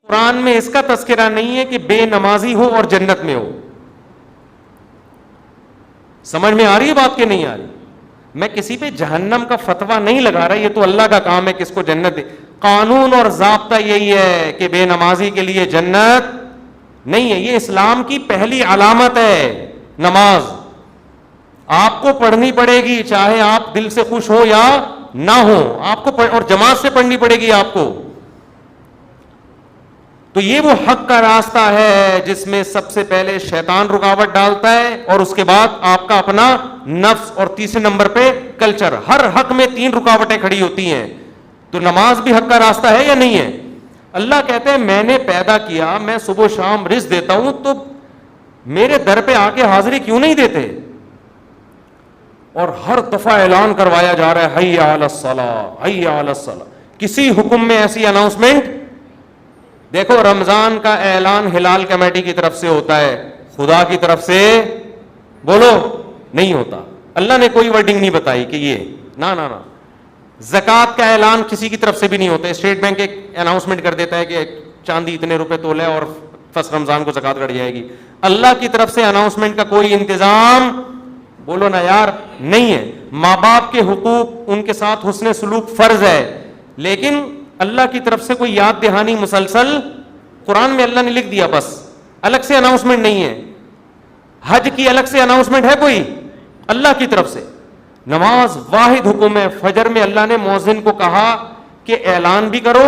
قرآن میں اس کا تذکرہ نہیں ہے کہ بے نمازی ہو اور جنت میں ہو. سمجھ میں آ رہی ہے بات کہ نہیں آ رہی؟ میں کسی پہ جہنم کا فتویٰ نہیں لگا رہا, یہ تو اللہ کا کام ہے کس کو جنت دے. قانون اور ضابطہ یہی ہے کہ بے نمازی کے لیے جنت نہیں ہے. یہ اسلام کی پہلی علامت ہے نماز. آپ کو پڑھنی پڑے گی چاہے آپ دل سے خوش ہو یا نہ ہو, آپ کو اور جماعت سے پڑھنی پڑے گی آپ کو. تو یہ وہ حق کا راستہ ہے جس میں سب سے پہلے شیطان رکاوٹ ڈالتا ہے اور اس کے بعد آپ کا اپنا نفس, اور تیسرے نمبر پہ کلچر. ہر حق میں 3 رکاوٹیں کھڑی ہوتی ہیں. تو نماز بھی حق کا راستہ ہے یا نہیں ہے؟ اللہ کہتے ہیں میں نے پیدا کیا, میں صبح و شام رزق دیتا ہوں, تو میرے در پہ آ کے حاضری کیوں نہیں دیتے؟ اور ہر دفعہ اعلان کروایا جا رہا ہے حی علی الصلاۃ حی علی الصلاۃ. کسی حکم میں ایسی اناؤنسمنٹ دیکھو, رمضان کا اعلان ہلال کمیٹی کی طرف سے ہوتا ہے, خدا کی طرف سے بولو نہیں ہوتا. اللہ نے کوئی ورڈنگ نہیں بتائی کہ یہ نہ. زکوٰۃ کا اعلان کسی کی طرف سے بھی نہیں ہوتا. اسٹیٹ بینک ایک اناؤنسمنٹ کر دیتا ہے کہ چاندی اتنے روپے تولے اور فرسٹ رمضان کو زکوٰۃ کٹ جائے گی. اللہ کی طرف سے اناؤنسمنٹ کا کوئی انتظام بولو نا یار نہیں ہے. ماں باپ کے حقوق, ان کے ساتھ حسن سلوک فرض ہے, لیکن اللہ کی طرف سے کوئی یاد دہانی مسلسل قرآن میں اللہ نے لکھ دیا, بس الگ سے اناؤنسمنٹ نہیں ہے. حج کی الگ سے اناؤنسمنٹ ہے کوئی؟ اللہ کی طرف سے. نماز واحد حکم ہے. فجر میں اللہ نے مؤذن کو کہا کہ اعلان بھی کرو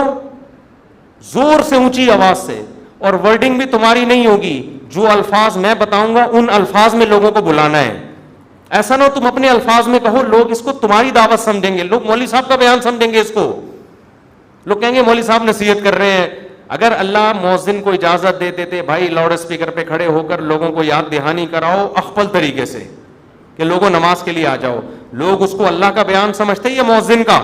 زور سے, اونچی آواز سے, اور ورڈنگ بھی تمہاری نہیں ہوگی, جو الفاظ میں بتاؤں گا ان الفاظ میں لوگوں کو بلانا ہے. ایسا نہ ہو تم اپنے الفاظ میں کہو, لوگ اس کو تمہاری دعوت سمجھیں گے, لوگ مولوی صاحب کا بیان سمجھیں گے اس کو, لوگ کہیں گے مولوی صاحب نصیحت کر رہے ہیں. اگر اللہ مؤذن کو اجازت دیتے تھے بھائی لاؤڈ اسپیکر پہ کھڑے ہو کر لوگوں کو یاد دہانی کراؤ اخفل طریقے سے کہ لوگوں نماز کے لیے آ جاؤ, لوگ اس کو اللہ کا بیان سمجھتے یا مؤذن کا؟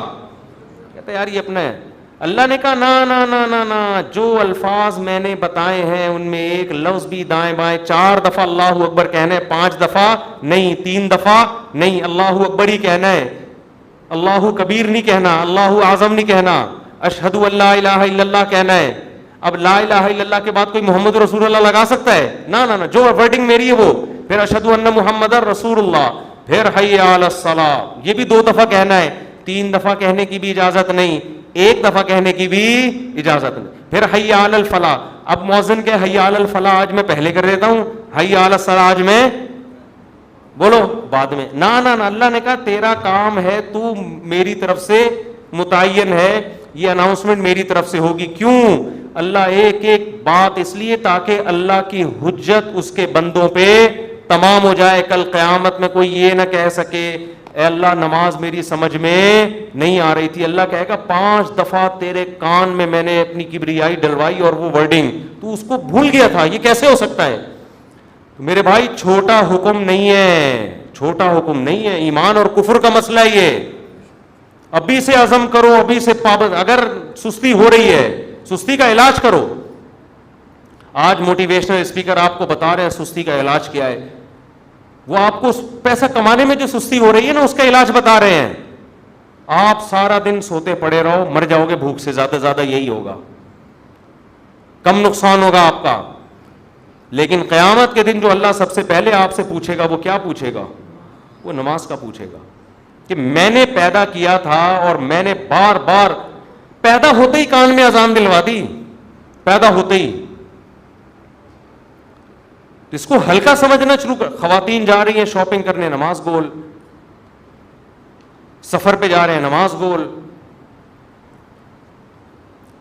کہتے یار یہ اپنا ہے. اللہ نے کہا نا نا نا نا نا, جو الفاظ میں نے بتائے ہیں ان میں ایک لفظ بھی دائیں بائیں 4 دفعہ اللہ اکبر کہنا ہے, 5 دفعہ نہیں, 3 دفعہ نہیں, اللہ اکبر ہی کہنا ہے, اللہ کبیر نہیں کہنا, اللہ اعظم نہیں کہنا, اشہد ان لا الہ الا اللہ کہنا ہے. اب لا الہ الا اللہ کے بعد کوئی محمد رسول اللہ لگا سکتا ہے؟ نہ, جو ورڈنگ میری ہے وہ, پھر اشہد ان محمد رسول اللہ, پھر حی علی الصلاۃ, یہ بھی 2 دفعہ کہنا ہے, 3 دفعہ کہنے کی بھی اجازت نہیں, 1 دفعہ کہنے کی بھی اجازت نہیں, پھر حی علی الفلاح. اب مؤذن کہ حی علی الفلاح آج میں پہلے کر دیتا ہوں, حی علی الصلاۃ آج میں بولو بعد میں. نہ اللہ نے کہا تیرا کام ہے, تو میری طرف سے متعین ہے, یہ اناؤنسمنٹ میری طرف سے ہوگی. کیوں؟ اللہ ایک ایک بات اس لیے تاکہ اللہ کی حجت اس کے بندوں پہ تمام ہو جائے. کل قیامت میں کوئی یہ نہ کہہ سکے اے اللہ نماز میری سمجھ میں نہیں آ رہی تھی. اللہ کہے گا 5 دفعہ تیرے کان میں نے اپنی کبریائی ڈلوائی اور وہ ورڈنگ تو اس کو بھول گیا تھا, یہ کیسے ہو سکتا ہے؟ میرے بھائی چھوٹا حکم نہیں ہے, چھوٹا حکم نہیں ہے, ایمان اور کفر کا مسئلہ یہ. ابھی سے عزم کرو, ابھی سے پابند. اگر سستی ہو رہی ہے سستی کا علاج کرو. آج موٹیویشنل اسپیکر آپ کو بتا رہے ہیں سستی کا علاج کیا ہے. وہ آپ کو پیسہ کمانے میں جو سستی ہو رہی ہے نا اس کا علاج بتا رہے ہیں. آپ سارا دن سوتے پڑے رہو, مر جاؤ گے بھوک سے, زیادہ سے زیادہ یہی ہوگا, کم نقصان ہوگا آپ کا. لیکن قیامت کے دن جو اللہ سب سے پہلے آپ سے پوچھے گا وہ کیا پوچھے گا؟ وہ نماز کا پوچھے گا کہ میں نے پیدا کیا تھا اور میں نے بار بار پیدا ہوتے ہی کان میں اذان دلوا دی, پیدا ہوتے ہی. اس کو ہلکا سمجھنا شروع کر. خواتین جا رہی ہیں شاپنگ کرنے, نماز گول. سفر پہ جا رہے ہیں, نماز گول.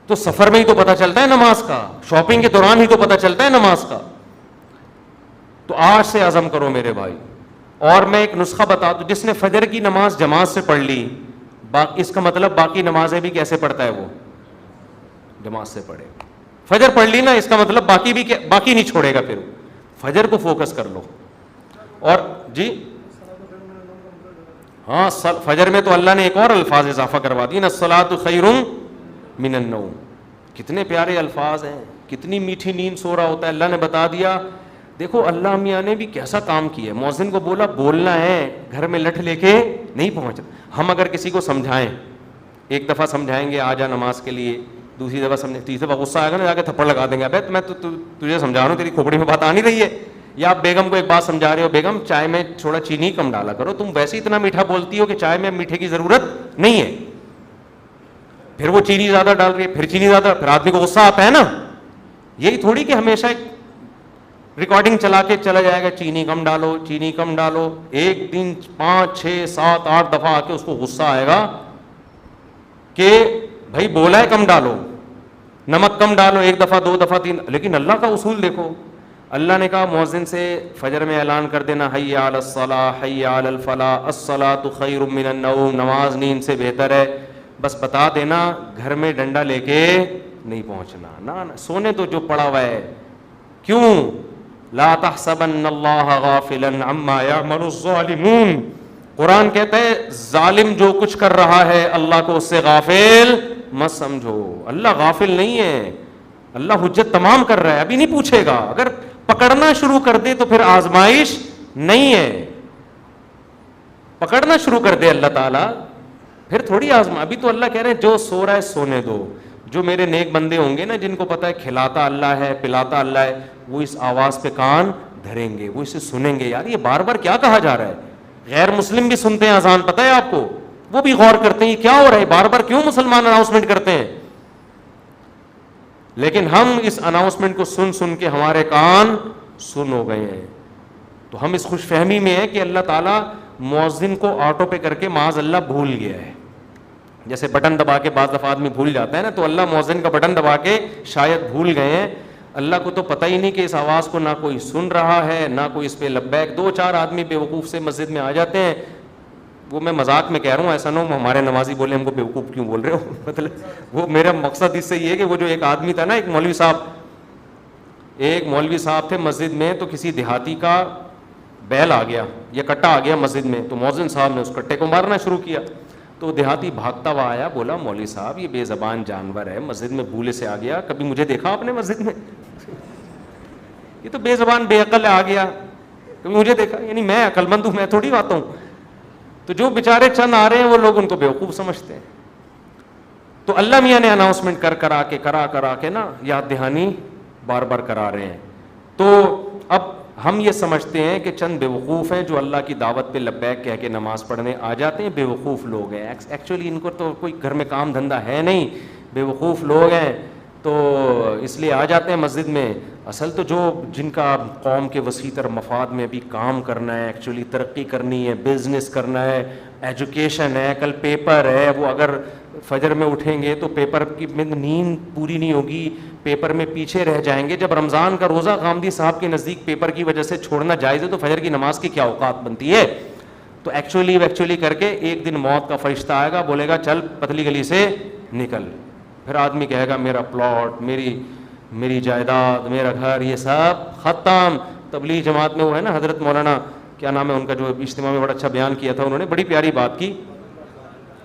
تو سفر میں ہی تو پتہ چلتا ہے نماز کا, شاپنگ کے دوران ہی تو پتہ چلتا ہے نماز کا. تو آج سے عزم کرو میرے بھائی. اور میں ایک نسخہ بتا دوں, جس نے فجر کی نماز جماعت سے پڑھ لی, اس کا مطلب باقی نمازیں بھی کیسے پڑھتا ہے وہ؟ جماعت سے پڑھے. فجر پڑھ لی نا, اس کا مطلب باقی نہیں چھوڑے گا. پھر فجر کو فوکس کر لو. اور جی ہاں, فجر میں تو اللہ نے ایک اور الفاظ اضافہ کروا دی نا, الصلاۃ خیر من النوم. کتنے پیارے الفاظ ہیں, کتنی میٹھی نیند سو رہا ہوتا ہے. اللہ نے بتا دیا. دیکھو اللہ میاں نے بھی کیسا کام کیا. مؤذن کو بولا بولنا ہے, گھر میں لٹھ لے کے نہیں پہنچنا. ہم اگر کسی کو سمجھائیں, ایک دفعہ سمجھائیں گے آ جا نماز کے لیے, دوسری دفعہ سمجھے, تیسری دفعہ غصہ آئے گا نا, جا کے تھپڑ لگا دیں گے, ابے میں تجھے سمجھا رہا ہوں, تیری کھوپڑی میں بات آ نہیں رہی ہے. یا آپ بیگم کو ایک بات سمجھا رہے ہو, بیگم چائے میں تھوڑا چینی کم ڈالا کرو, تم ویسے اتنا میٹھا بولتی ہو کہ چائے میں میٹھے کی ضرورت نہیں ہے. پھر وہ چینی زیادہ ڈال رہی ہے, پھر چینی زیادہ, پھر آدمی کو غصہ آتا ہے نا. یہی تھوڑی کہ ہمیشہ ایک ریکارڈنگ چلا کے چلا جائے گا, چینی کم ڈالو, چینی کم ڈالو. ایک دن 5 6 7 8 دفعہ آ کے اس کو غصہ آئے گا کہ بھائی بولا ہے کم ڈالو, نمک کم ڈالو, 1 دفعہ 2 دفعہ 3. لیکن اللہ کا اصول دیکھو, اللہ نے کہا مؤذن سے فجر میں اعلان کر دینا, حی علی الصلاۃ حی علی الفلاح الصلاۃ خیر من النوم, نماز نیند سے بہتر ہے. بس بتا دینا, گھر میں ڈنڈا لے کے نہیں پہنچنا, نہ سونے تو جو پڑا ہوا ہے. کیوں؟ لا تحسبن اللہ غافلا عما یعمل الظالمون. قرآن کہتا ہے ظالم جو کچھ کر رہا ہے اللہ کو اس سے غافل مت سمجھو. اللہ غافل نہیں ہے, اللہ حجت تمام کر رہا ہے, ابھی نہیں پوچھے گا. اگر پکڑنا شروع کر دے تو پھر آزمائش نہیں ہے. پکڑنا شروع کر دے اللہ تعالیٰ پھر تھوڑی آزما. ابھی تو اللہ کہہ رہے ہیں جو سو رہا ہے سونے دو. جو میرے نیک بندے ہوں گے نا, جن کو پتا ہے کھلاتا اللہ ہے پلاتا اللہ ہے, وہ اس آواز پہ کان دھریں گے, وہ اسے سنیں گے. یار یہ بار بار کیا کہا جا رہا ہے. غیر مسلم بھی سنتے ہیں اذان, پتہ ہے آپ کو, وہ بھی غور کرتے ہیں یہ کیا ہو رہا ہے, بار بار کیوں مسلمان اناؤنسمنٹ کرتے ہیں. لیکن ہم اس اناؤنسمنٹ کو سن سن کے ہمارے کان سن ہو گئے ہیں. تو ہم اس خوش فہمی میں ہیں کہ اللہ تعالیٰ مؤذن کو آٹو پہ کر کے معاذ اللہ بھول گیا ہے. جیسے بٹن دبا کے بعض دفعہ آدمی بھول جاتا ہے نا, تو اللہ مؤذن کا بٹن دبا کے شاید بھول گئے ہیں. اللہ کو تو پتہ ہی نہیں کہ اس آواز کو نہ کوئی سن رہا ہے نہ کوئی اس پہ لبیک. 2-4 آدمی بیوقوف سے مسجد میں آ جاتے ہیں. وہ میں مذاق میں کہہ رہا ہوں, ایسا نہ ہو ہمارے نمازی بولے ہم کو بیوقوف کیوں بول رہے ہو. مطلب وہ میرا مقصد اس سے یہ ہے کہ وہ جو ایک آدمی تھا نا, ایک مولوی صاحب تھے مسجد میں, تو کسی دیہاتی کا بیل آ گیا یا کٹا آ گیا مسجد میں, تو مؤذن صاحب نے اس کٹے کو مارنا شروع کیا. تو دیہاتی بھاگتا ہوا آیا, بولا مولوی صاحب یہ بے زبان جانور ہے, مسجد میں بھولے سے آ گیا, کبھی مجھے دیکھا آپ نے مسجد میں؟ یہ تو بے زبان بے عقل آ گیا, کبھی مجھے دیکھا؟ یعنی میں عقل مند ہوں, میں تھوڑی آتا ہوں. تو جو بیچارے چند آ رہے ہیں وہ لوگ ان کو بیوقوف سمجھتے ہیں. تو اللہ میاں نے اناؤنسمنٹ کرا کے نا یاد دہانی بار بار کرا رہے ہیں. تو اب ہم یہ سمجھتے ہیں کہ چند بیوقوف ہیں جو اللہ کی دعوت پہ لبیک کہہ کے نماز پڑھنے آ جاتے ہیں. بیوقوف لوگ ہیں, ایکچولی ان کو تو کوئی گھر میں کام دھندا ہے نہیں, بیوقوف لوگ ہیں, تو اس لیے آ جاتے ہیں مسجد میں. اصل تو جو جن کا قوم کے وسیع تر مفاد میں بھی کام کرنا ہے, ایکچولی ترقی کرنی ہے, بزنس کرنا ہے, ایجوکیشن ہے, کل پیپر ہے, وہ اگر فجر میں اٹھیں گے تو پیپر کی نیند پوری نہیں ہوگی, پیپر میں پیچھے رہ جائیں گے. جب رمضان کا روزہ غامدی صاحب کے نزدیک پیپر کی وجہ سے چھوڑنا جائز ہے تو فجر کی نماز کی کیا اوقات بنتی ہے. تو ایکچولی کر کے ایک دن موت کا فرشتہ آئے گا, بولے گا چل پتلی گلی سے نکل. پھر آدمی کہے گا میرا پلاٹ, میری جائیداد, میرا گھر, یہ سب ختم. تبلیغ جماعت میں وہ ہے نا حضرت مولانا کیا نام ہے ان کا, جو اجتماع میں بڑا اچھا بیان کیا تھا, انہوں نے بڑی پیاری بات کی,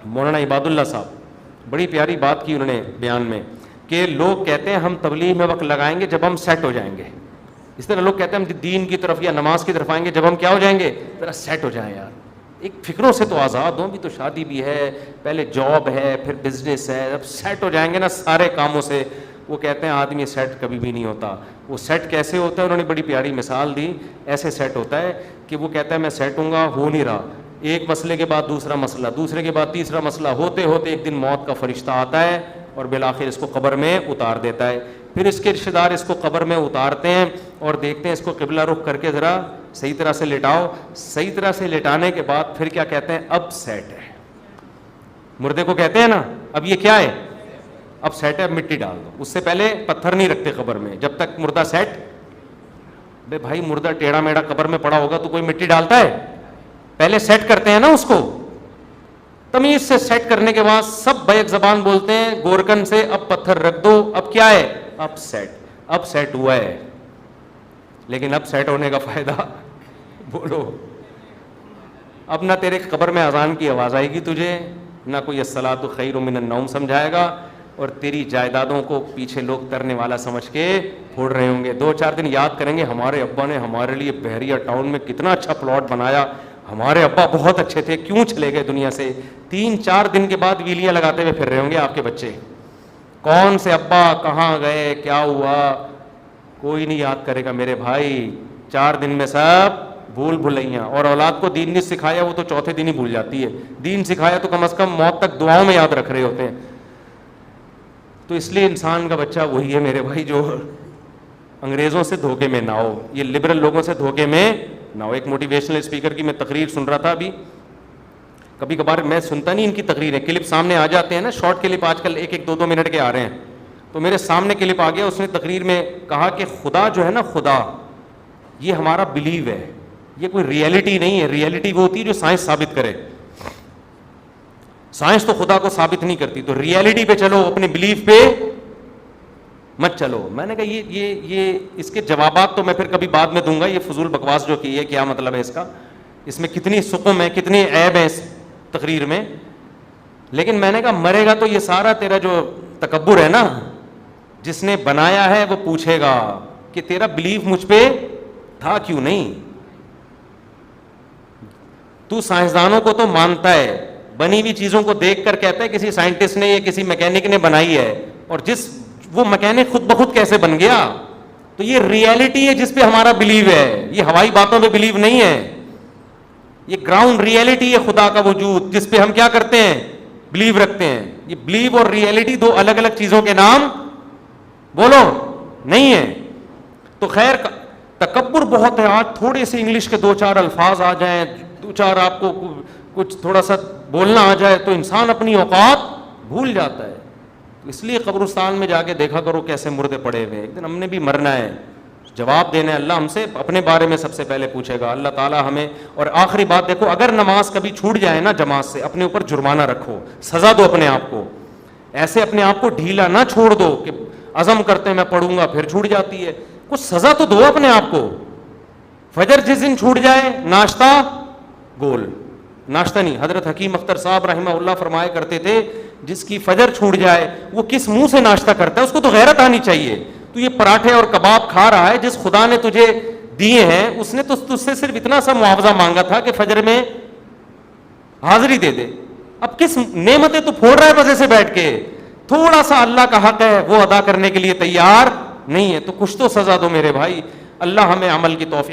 مولانا عباد اللہ صاحب, بڑی پیاری بات کی انہوں نے بیان میں, کہ لوگ کہتے ہیں ہم تبلیغ میں وقت لگائیں گے جب ہم سیٹ ہو جائیں گے. اس طرح لوگ کہتے ہیں ہم دین کی طرف یا نماز کی طرف آئیں گے جب ہم کیا ہو جائیں گے, ذرا سیٹ ہو جائیں. یار ایک فکروں سے تو آزاد ہوں, بھی تو شادی بھی ہے, پہلے جاب ہے, پھر بزنس ہے, جب سیٹ ہو جائیں گے نا سارے کاموں سے. وہ کہتے ہیں آدمی سیٹ کبھی بھی نہیں ہوتا. وہ سیٹ کیسے ہوتا ہے, انہوں نے بڑی پیاری مثال دی. ایسے سیٹ ہوتا ہے کہ وہ کہتا ہے میں سیٹ ہوں گا, ہو نہیں رہا, ایک مسئلے کے بعد دوسرا مسئلہ, دوسرے کے بعد تیسرا مسئلہ, ہوتے ہوتے ایک دن موت کا فرشتہ آتا ہے اور بالآخر اس کو قبر میں اتار دیتا ہے. پھر اس کے رشتہ دار اس کو قبر میں اتارتے ہیں اور دیکھتے ہیں اس کو قبلہ رخ کر کے ذرا صحیح طرح سے لٹاؤ. صحیح طرح سے لٹانے کے بعد پھر کیا کہتے ہیں, اب سیٹ ہے. مردے کو کہتے ہیں نا اب یہ کیا ہے, اب سیٹ ہے, اب مٹی ڈال دو. اس سے پہلے پتھر نہیں رکھتے قبر میں جب تک مردہ سیٹ. بے بھائی مردہ ٹیڑھا میڑھا قبر میں پڑا ہوگا تو کوئی مٹی ڈالتا ہے, پہلے سیٹ کرتے ہیں نا اس کو. تمیز سے سیٹ کرنے کے بعد سب بیک زبان بولتے ہیں گورکن سے, اب پتھر رکھ دو, اب کیا ہے, اب سیٹ ہوا ہے. لیکن اب سیٹ ہونے کا فائدہ بولو, اب نہ تیرے قبر میں اذان کی آواز آئے گی تجھے, نہ کوئی الصلاۃ خیر من النوم سمجھائے گا, اور تیری جائیدادوں کو پیچھے لوگ ترنے والا سمجھ کے پھوڑ رہے ہوں گے. 2-4 دن یاد کریں گے ہمارے ابا نے ہمارے لیے بحریہ ٹاؤن میں کتنا اچھا پلاٹ بنایا, ہمارے ابا بہت اچھے تھے, کیوں چلے گئے دنیا سے. 3-4 دن کے بعد ویلیاں لگاتے ہوئے پھر رہے ہوں گے آپ کے بچے. کون سے ابا کہاں گئے, کیا ہوا, کوئی نہیں یاد کرے گا میرے بھائی. 4 دن میں سب بھول بھلائیاں. اور اولاد کو دین نہیں سکھایا وہ تو چوتھے دن ہی بھول جاتی ہے. دین سکھایا تو کم از کم موت تک دعاؤں میں یاد رکھ رہے ہوتے ہیں. تو اس لیے انسان کا بچہ وہی ہے میرے بھائی جو انگریزوں سے دھوکے میں نہ ہو, یہ لبرل لوگوں سے دھوکے میں نہ ہو. ایک موٹیویشنل اسپیکر کی میں تقریر سن رہا تھا ابھی. کبھی کبھار میں سنتا نہیں ان کی تقریریں, کلپ سامنے آ جاتے ہیں نا, شارٹ کلپ آج کل 1-1, 2-2 منٹ کے آ رہے ہیں. تو میرے سامنے کلپ آ گیا, اس نے تقریر میں کہا کہ خدا جو ہے نا, خدا یہ ہمارا بلیو ہے, یہ کوئی ریئلٹی نہیں ہے. ریئلٹی وہ ہوتی ہے جو سائنس ثابت کرے. سائنس تو خدا کو ثابت نہیں کرتی, تو ریئلٹی پہ چلو, اپنے بلیو پہ مت چلو. میں نے کہا یہ اس کے جوابات تو میں پھر کبھی بعد میں دوں گا. یہ فضول بکواس جو کی ہے, کیا مطلب ہے اس کا, اس میں کتنی سقم ہے, کتنی عیب ہے اس تقریر میں. لیکن میں نے کہا مرے گا تو یہ سارا تیرا جو تکبر ہے نا, جس نے بنایا ہے وہ پوچھے گا کہ تیرا بلیف مجھ پہ تھا کیوں نہیں. تو سائنسدانوں کو تو مانتا ہے, بنی ہوئی چیزوں کو دیکھ کر کہتا ہے کسی سائنٹسٹ نے یا کسی میکینک نے بنائی ہے, اور وہ میکینک خود بخود کیسے بن گیا. تو یہ ریئلٹی ہے جس پہ ہمارا بلیو ہے, یہ ہوائی باتوں پہ بلیو نہیں ہے. یہ گراؤنڈ ریئلٹی ہے خدا کا وجود, جس پہ ہم کیا کرتے ہیں, بلیو رکھتے ہیں. یہ بلیو اور ریئلٹی دو الگ الگ چیزوں کے نام بولو نہیں ہے. تو خیر تکبر بہت ہے. آج تھوڑے سے انگلش کے 2-4 الفاظ آ جائیں, 2-4 آپ کو کچھ تھوڑا سا بولنا آ جائے تو انسان اپنی اوقات بھول جاتا ہے. اس لیے قبرستان میں جا کے دیکھا کرو کیسے مردے پڑے ہوئے. ایک دن ہم نے بھی مرنا ہے, جواب دینا ہے. اللہ ہم سے اپنے بارے میں سب سے پہلے پوچھے گا, اللہ تعالیٰ ہمیں. اور آخری بات دیکھو, اگر نماز کبھی چھوٹ جائے نا جماعت سے, اپنے اوپر جرمانہ رکھو, سزا دو اپنے آپ کو. ایسے اپنے آپ کو ڈھیلا نہ چھوڑ دو کہ عزم کرتے ہیں میں پڑھوں گا پھر چھوٹ جاتی ہے. کچھ سزا تو دو اپنے آپ کو. فجر جس دن چھوٹ جائے, ناشتہ گول, ناشتہ نہیں. حضرت حکیم اختر صاحب رحمہ اللہ فرمایا کرتے تھے, جس کی فجر چھوٹ جائے وہ کس منہ سے ناشتہ کرتا ہے, اس کو تو غیرت آنی چاہیے. تو یہ پراٹھے اور کباب کھا رہا ہے, جس خدا نے تجھے دیے ہیں اس نے تو تجھ سے صرف اتنا سا معاوضہ مانگا تھا کہ فجر میں حاضری دے دے. اب کس نعمتیں تو پھوڑ رہا ہے بس ایسے بیٹھ کے, تھوڑا سا اللہ کا حق ہے وہ ادا کرنے کے لیے تیار نہیں ہے. تو کچھ تو سزا دو میرے بھائی. اللہ ہمیں عمل کی توفیق